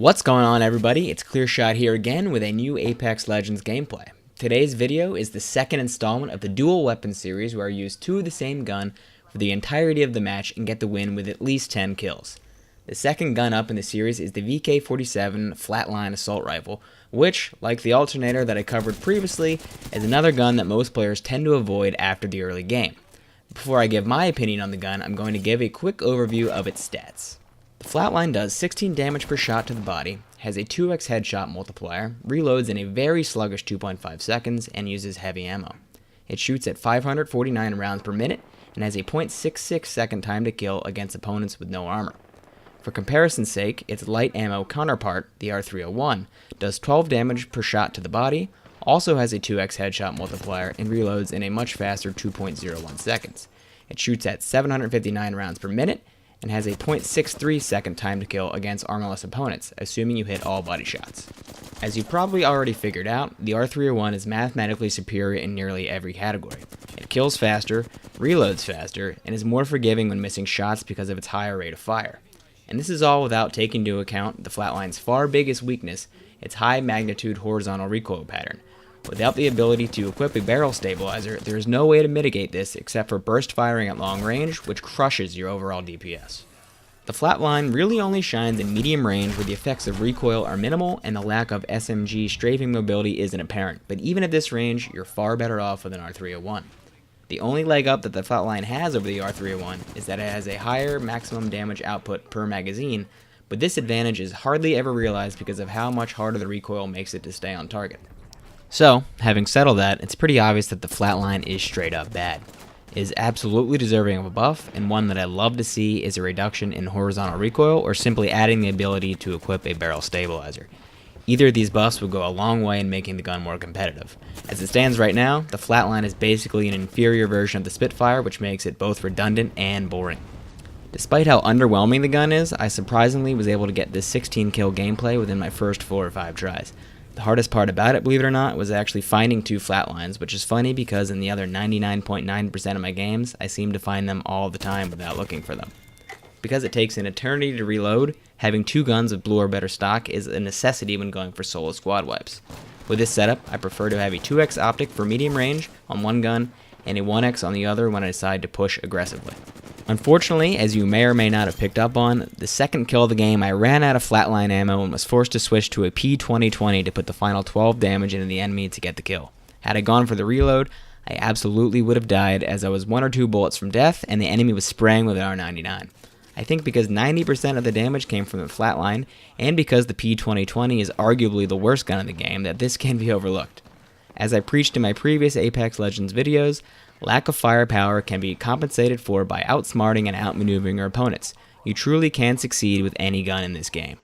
What's going on, everybody? It's ClearShot here again with a new Apex Legends gameplay. Today's video is the second installment of the dual weapon series where I use two of the same gun for the entirety of the match and get the win with at least 10 kills. The second gun up in the series is the VK-47 Flatline assault rifle, which, like the alternator that I covered previously, is another gun that most players tend to avoid after the early game. Before I give my opinion on the gun, I'm going to give a quick overview of its stats. The Flatline does 16 damage per shot to the body, has a 2x headshot multiplier, reloads in a very sluggish 2.5 seconds, and uses heavy ammo. It shoots at 549 rounds per minute, and has a 0.66 second time to kill against opponents with no armor. For comparison's sake, its light ammo counterpart, the R301, does 12 damage per shot to the body, also has a 2x headshot multiplier, and reloads in a much faster 2.01 seconds. It shoots at 759 rounds per minute, and has a 0.63 second time to kill against armorless opponents, assuming you hit all body shots. As you probably already figured out, the R301 is mathematically superior in nearly every category. It kills faster, reloads faster, and is more forgiving when missing shots because of its higher rate of fire. And this is all without taking into account the Flatline's far biggest weakness, its high magnitude horizontal recoil pattern. Without the ability to equip a barrel stabilizer, there is no way to mitigate this except for burst firing at long range, which crushes your overall DPS. The Flatline really only shines in medium range where the effects of recoil are minimal and the lack of SMG strafing mobility isn't apparent, but even at this range, you're far better off with an R301. The only leg up that the Flatline has over the R301 is that it has a higher maximum damage output per magazine, but this advantage is hardly ever realized because of how much harder the recoil makes it to stay on target. So, having settled that, it's pretty obvious that the Flatline is straight up bad. It is absolutely deserving of a buff, and one that I'd love to see is a reduction in horizontal recoil or simply adding the ability to equip a barrel stabilizer. Either of these buffs would go a long way in making the gun more competitive. As it stands right now, the Flatline is basically an inferior version of the Spitfire, which makes it both redundant and boring. Despite how underwhelming the gun is, I surprisingly was able to get this 16 kill gameplay within my first 4 or 5 tries. The hardest part about it, believe it or not, was actually finding 2 Flatlines, which is funny because in the other 99.9% of my games, I seem to find them all the time without looking for them. Because it takes an eternity to reload, having 2 guns with blue or better stock is a necessity when going for solo squad wipes. With this setup, I prefer to have a 2x optic for medium range on one gun and a 1x on the other when I decide to push aggressively. Unfortunately, as you may or may not have picked up on, the second kill of the game I ran out of Flatline ammo and was forced to switch to a P2020 to put the final 12 damage into the enemy to get the kill. Had I gone for the reload, I absolutely would have died as I was 1 or 2 bullets from death and the enemy was spraying with an R99. I think because 90% of the damage came from the Flatline, and because the P2020 is arguably the worst gun in the game, that this can be overlooked. As I preached in my previous Apex Legends videos, lack of firepower can be compensated for by outsmarting and outmaneuvering your opponents. You truly can succeed with any gun in this game.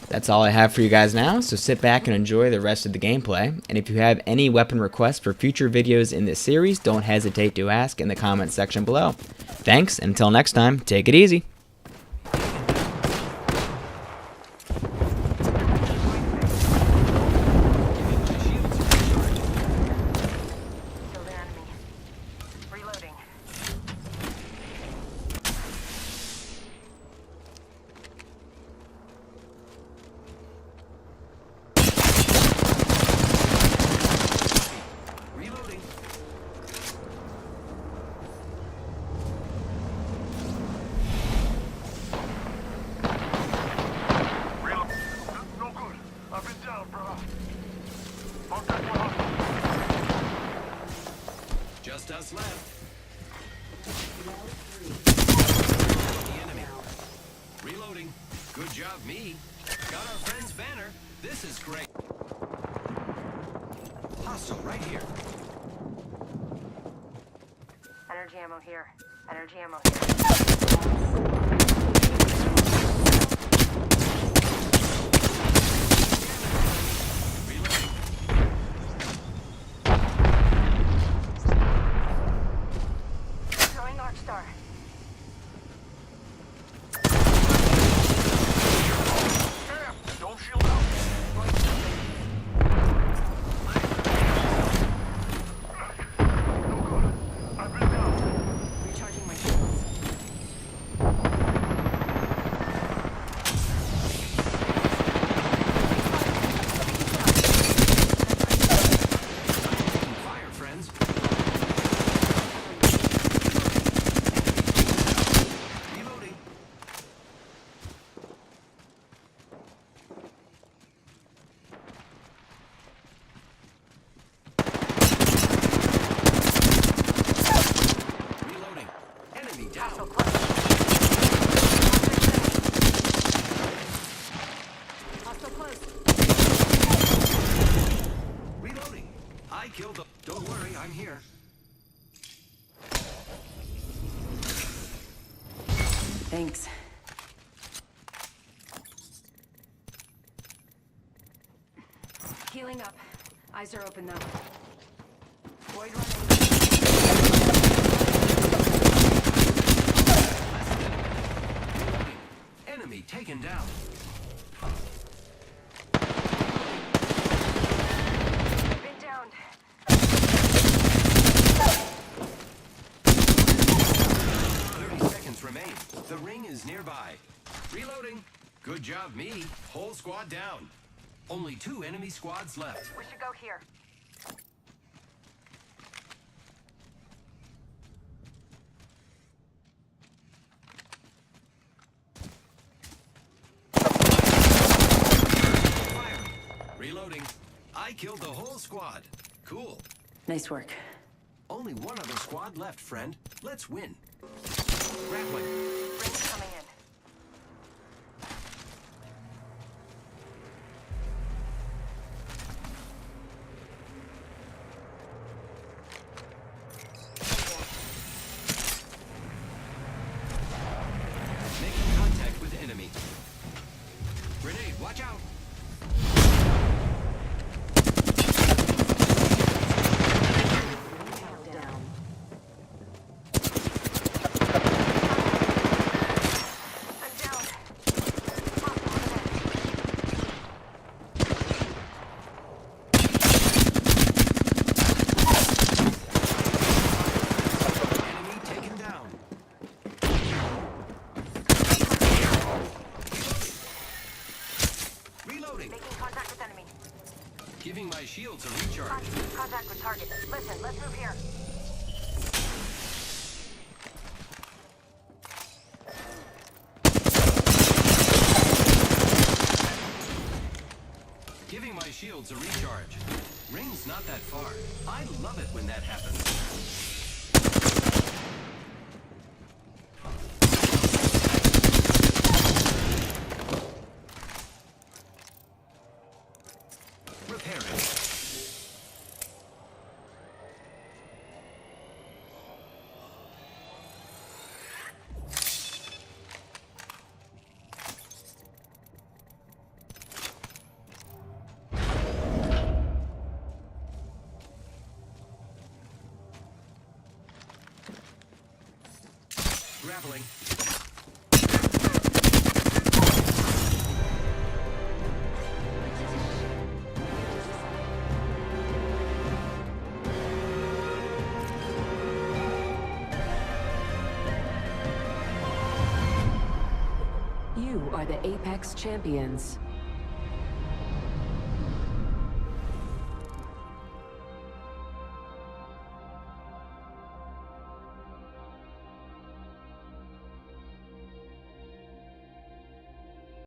That's all I have for you guys now, so sit back and enjoy the rest of the gameplay. And if you have any weapon requests for future videos in this series, don't hesitate to ask in the comments section below. Thanks, and until next time, take it easy. Just us left. The enemy. Reloading. Good job, me. Got our friend's banner. This is great. Hostile right here. Energy ammo here. Energy ammo here. Reloading. I killed the... Don't worry, I'm here. Thanks. Healing up. Eyes are open though. Void running. Enemy taken down. Been downed. 30 seconds remain. The ring is nearby. Reloading. Good job, me. Whole squad down. Only 2 enemy squads left. We should go here. Fire. Reloading. I killed the whole squad. Cool. Nice work. Only one other squad left, friend. Let's win. Grappling. Ring's coming in. Making contact with enemy. Grenade, watch out. Down. I'm down. Enemy taken down. Reloading. Making contact with enemy. Giving my shields a recharge. Contact with target. Listen, let's move here. Giving my shields a recharge. Ring's not that far. I love it when that happens. Repairing. Grappling. You are the Apex Champions.